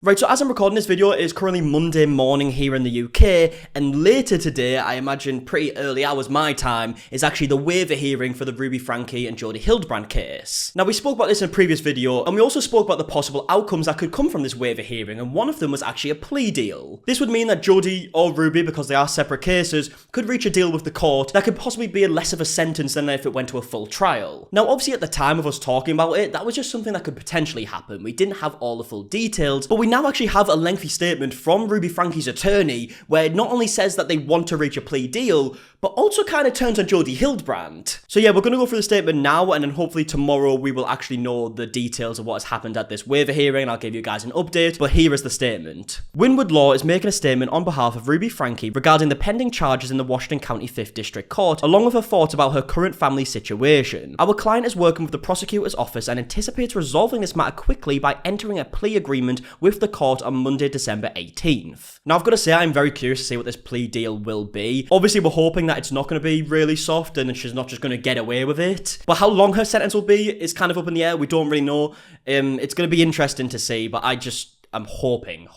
Right, so as I'm recording this video, it is currently Monday morning here in the UK, and later today, I imagine pretty early hours my time, is actually the waiver hearing for the Ruby Franke and Jodi Hildebrandt case. Now, we spoke about this in a previous video, and we also spoke about the possible outcomes that could come from this waiver hearing, and one of them was actually a plea deal. This would mean that Jodi or Ruby, because they are separate cases, could reach a deal with the court that could possibly be less of a sentence than if it went to a full trial. Now, obviously at the time of us talking about it, that was just something that could potentially happen. We didn't have all the full details, but we now actually have a lengthy statement from Ruby Franke's attorney where it not only says that they want to reach a plea deal, but also kind of turns on Jodi Hildebrandt. So yeah, we're going to go through the statement now, and then hopefully tomorrow we will actually know the details of what has happened at this waiver hearing, and I'll give you guys an update, but here is the statement. Winwood Law is making a statement on behalf of Ruby Franke regarding the pending charges in the Washington County 5th District Court, along with her thoughts about her current family situation. Our client is working with the prosecutor's office and anticipates resolving this matter quickly by entering a plea agreement with the court on Monday, December 18th. Now, I've got to say, I'm very curious to see what this plea deal will be. Obviously, we're hoping that it's not going to be really soft and she's not just going to get away with it. But how long her sentence will be is kind of up in the air. We don't really know. It's going to be interesting to see, but I'm hoping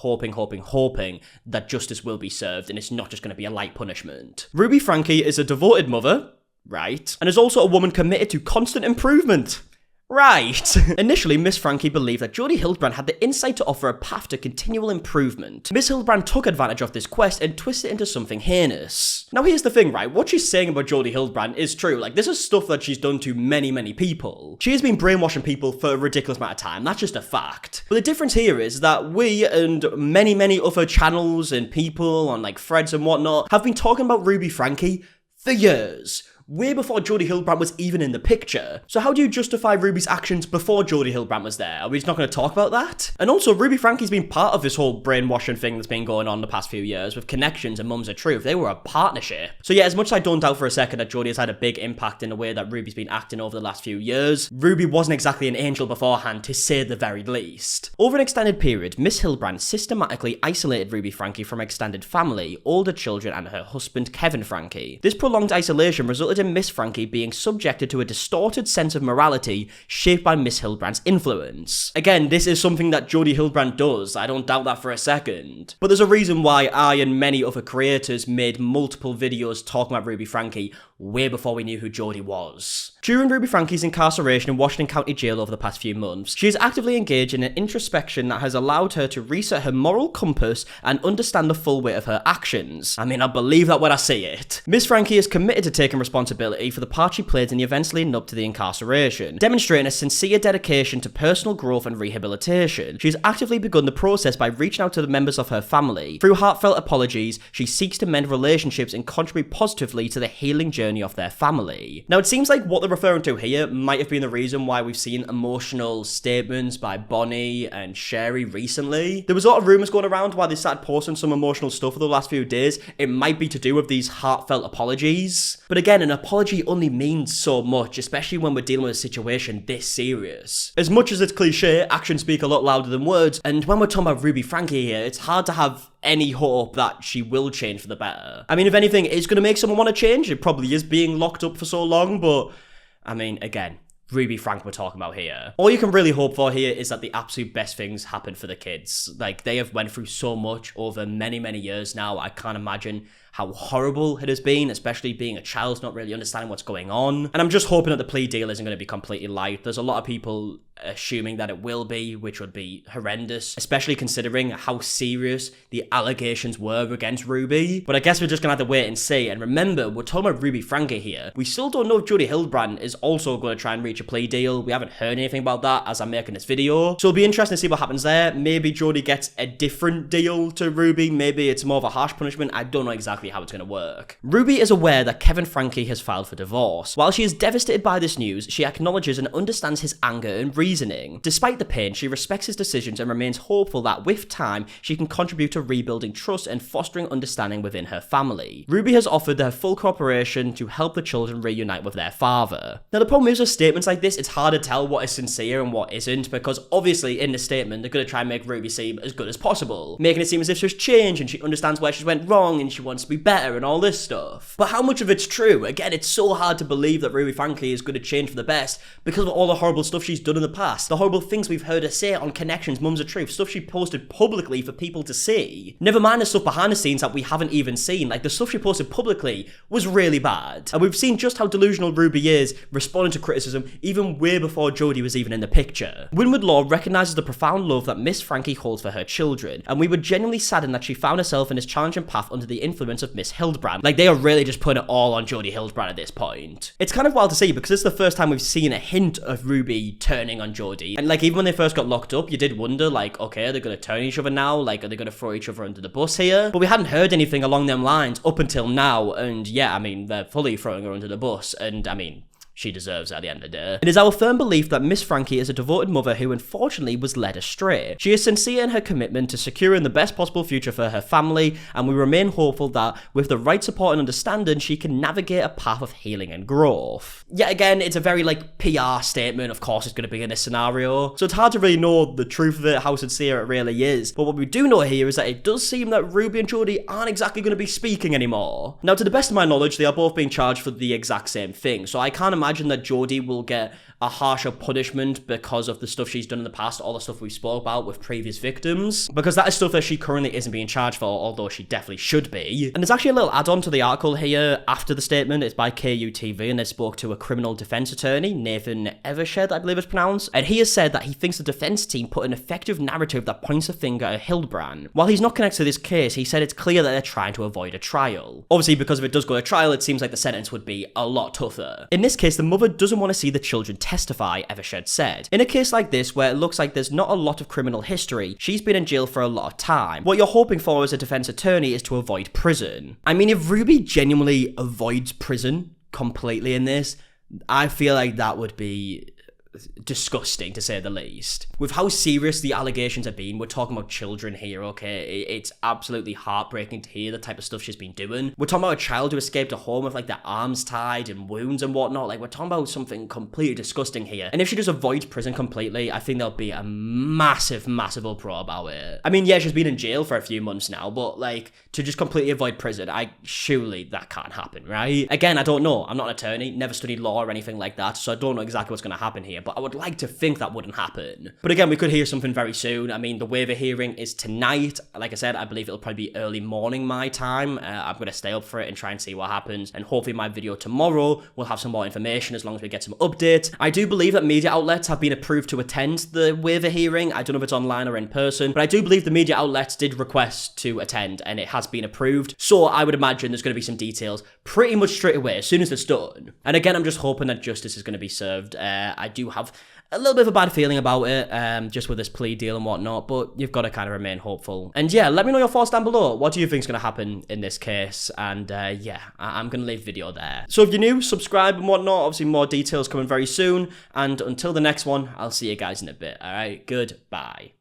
that justice will be served and it's not just going to be a light punishment. Ruby Franke is a devoted mother, right, and is also a woman committed to constant improvement. Right. Initially, Miss Franke believed that Jodi Hildebrandt had the insight to offer a path to continual improvement. Miss Hildebrandt took advantage of this quest and twisted it into something heinous. Now here's the thing, right? What she's saying about Jodi Hildebrandt is true. Like, this is stuff that she's done to many people. She has been brainwashing people for a ridiculous amount of time. That's just a fact. But the difference here is that we and many other channels and people on like threads and whatnot have been talking about Ruby Franke for years. Way before Jodi Hildebrandt was even in the picture. So how do you justify Ruby's actions before Jodi Hildebrandt was there? Are we just not going to talk about that? And also, Ruby Franke's been part of this whole brainwashing thing that's been going on the past few years with Connexions and Mums Are Truth. They were a partnership. So yeah, as much as I don't doubt for a second that Jodi has had a big impact in the way that Ruby's been acting over the last few years, Ruby wasn't exactly an angel beforehand, to say the very least. Over an extended period, Miss Hildebrandt systematically isolated Ruby Franke from extended family, older children, and her husband, Kevin Franke. This prolonged isolation resulted in Miss Franke being subjected to a distorted sense of morality shaped by Miss Hildebrandt's influence. Again, this is something that Jodi Hildebrandt does, I don't doubt that for a second. But there's a reason why I and many other creators made multiple videos talking about Ruby Franke way before we knew who Jodi was. During Ruby Franke's incarceration in Washington County Jail over the past few months, she is actively engaged in an introspection that has allowed her to reset her moral compass and understand the full weight of her actions. I mean, I believe that when I see it. Miss Franke is committed to taking responsibility for the part she played in the events leading up to the incarceration, demonstrating a sincere dedication to personal growth and rehabilitation. She has actively begun the process by reaching out to the members of her family. Through heartfelt apologies, she seeks to mend relationships and contribute positively to the healing journey of their family. Now, it seems like what they're referring to here might have been the reason why we've seen emotional statements by Bonnie and Sherry recently. There was a lot of rumours going around why they started posting some emotional stuff for the last few days. It might be to do with these heartfelt apologies. But again, an apology only means so much, especially when we're dealing with a situation this serious. As much as it's cliche, actions speak a lot louder than words, and when we're talking about Ruby Franke here, it's hard to have any hope that she will change for the better. I mean, if anything is going to make someone want to change, it probably is being locked up for so long, but I mean, again, Ruby Franke we're talking about here. All you can really hope for here is that the absolute best things happen for the kids. Like, they have went through so much over many years now. I can't imagine how horrible it has been, especially being a child, not really understanding what's going on. And I'm just hoping that the plea deal isn't going to be completely light. There's a lot of people assuming that it will be, which would be horrendous, especially considering how serious the allegations were against Ruby. But I guess we're just gonna have to wait and see. And remember, we're talking about Ruby Franke here. We still don't know if Jodi Hildebrandt is also going to try and reach a plea deal. We haven't heard anything about that as I'm making this video. So it'll be interesting to see what happens there. Maybe Jodi gets a different deal to Ruby. Maybe it's more of a harsh punishment. I don't know exactly how it's going to work. Ruby is aware that Kevin Franke has filed for divorce. While she is devastated by this news, she acknowledges and understands his anger and reasoning. Despite the pain, she respects his decisions and remains hopeful that with time, she can contribute to rebuilding trust and fostering understanding within her family. Ruby has offered her full cooperation to help the children reunite with their father. Now, the problem is her statements statements like this, it's hard to tell what is sincere and what isn't, because obviously in the statement, they're going to try and make Ruby seem as good as possible, making it seem as if she's changed and she understands where she went wrong and she wants to be better and all this stuff. But how much of it's true? Again, it's so hard to believe that Ruby Franke is going to change for the best because of all the horrible stuff she's done in the past, the horrible things we've heard her say on Connexions, Mums of Truth, stuff she posted publicly for people to see. Never mind the stuff behind the scenes that we haven't even seen, like the stuff she posted publicly was really bad. And we've seen just how delusional Ruby is, responding to criticism even way before Jodi was even in the picture. Winward Law recognises the profound love that Miss Franke holds for her children, and we were genuinely saddened that she found herself in this challenging path under the influence of Miss Hildebrandt. Like, they are really just putting it all on Jodi Hildebrandt at this point. It's kind of wild to see because it's the first time we've seen a hint of Ruby turning on Jodi. And like, even when they first got locked up, you did wonder, like, okay, they're gonna turn each other now? Like, are they gonna throw each other under the bus here? But we hadn't heard anything along them lines up until now, and yeah, I mean, they're fully throwing her under the bus, and I mean, she deserves it at the end of the day. It is our firm belief that Miss Franke is a devoted mother who unfortunately was led astray. She is sincere in her commitment to securing the best possible future for her family, and we remain hopeful that with the right support and understanding, she can navigate a path of healing and growth. Yet again, it's a very like PR statement, of course it's going to be in this scenario, so it's hard to really know the truth of it, how sincere it really is. But what we do know here is that it does seem that Ruby and Jodi aren't exactly going to be speaking anymore. Now, to the best of my knowledge, they are both being charged for the exact same thing, so I can't imagine that Jodi will get a harsher punishment because of the stuff she's done in the past, all the stuff we spoke about with previous victims, because that is stuff that she currently isn't being charged for, although she definitely should be. And there's actually a little add-on to the article here after the statement. It's by KUTV, and they spoke to a criminal defense attorney, Nathan Evershed, I believe it's pronounced, and he has said that he thinks the defense team put an effective narrative that points a finger at Hildebrandt. While he's not connected to this case, he said it's clear that they're trying to avoid a trial. Obviously, because if it does go to trial, it seems like the sentence would be a lot tougher. In this case, the mother doesn't want to see the children testify, Evershed said. In a case like this, where it looks like there's not a lot of criminal history, she's been in jail for a lot of time. What you're hoping for as a defense attorney is to avoid prison. I mean, if Ruby genuinely avoids prison completely in this, I feel like that would be disgusting, to say the least. With how serious the allegations have been, we're talking about children here, okay? It's absolutely heartbreaking to hear the type of stuff she's been doing. We're talking about a child who escaped a home with like their arms tied and wounds and whatnot. Like, we're talking about something completely disgusting here. And if she just avoids prison completely, I think there'll be a massive, massive uproar about it. I mean, yeah, she's been in jail for a few months now, but like, to just completely avoid prison, surely that can't happen, right? Again, I don't know. I'm not an attorney, never studied law or anything like that, so I don't know exactly what's going to happen here, but I would like to think that wouldn't happen. But again, we could hear something very soon. I mean, the waiver hearing is tonight. Like I said, I believe it'll probably be early morning my time. I'm going to stay up for it and try and see what happens, and hopefully my video tomorrow will have some more information as long as we get some updates. I do believe that media outlets have been approved to attend the waiver hearing. I don't know if it's online or in person, but I do believe the media outlets did request to attend, and it has been approved. So I would imagine there's going to be some details pretty much straight away as soon as it's done. And again, I'm just hoping that justice is going to be served. I do have a little bit of a bad feeling about it, just with this plea deal and whatnot, but you've got to kind of remain hopeful. And yeah, let me know your thoughts down below. What do you think is going to happen in this case? And yeah, I'm going to leave the video there. So if you're new, subscribe and whatnot. Obviously, more details coming very soon. And until the next one, I'll see you guys in a bit. All right, goodbye.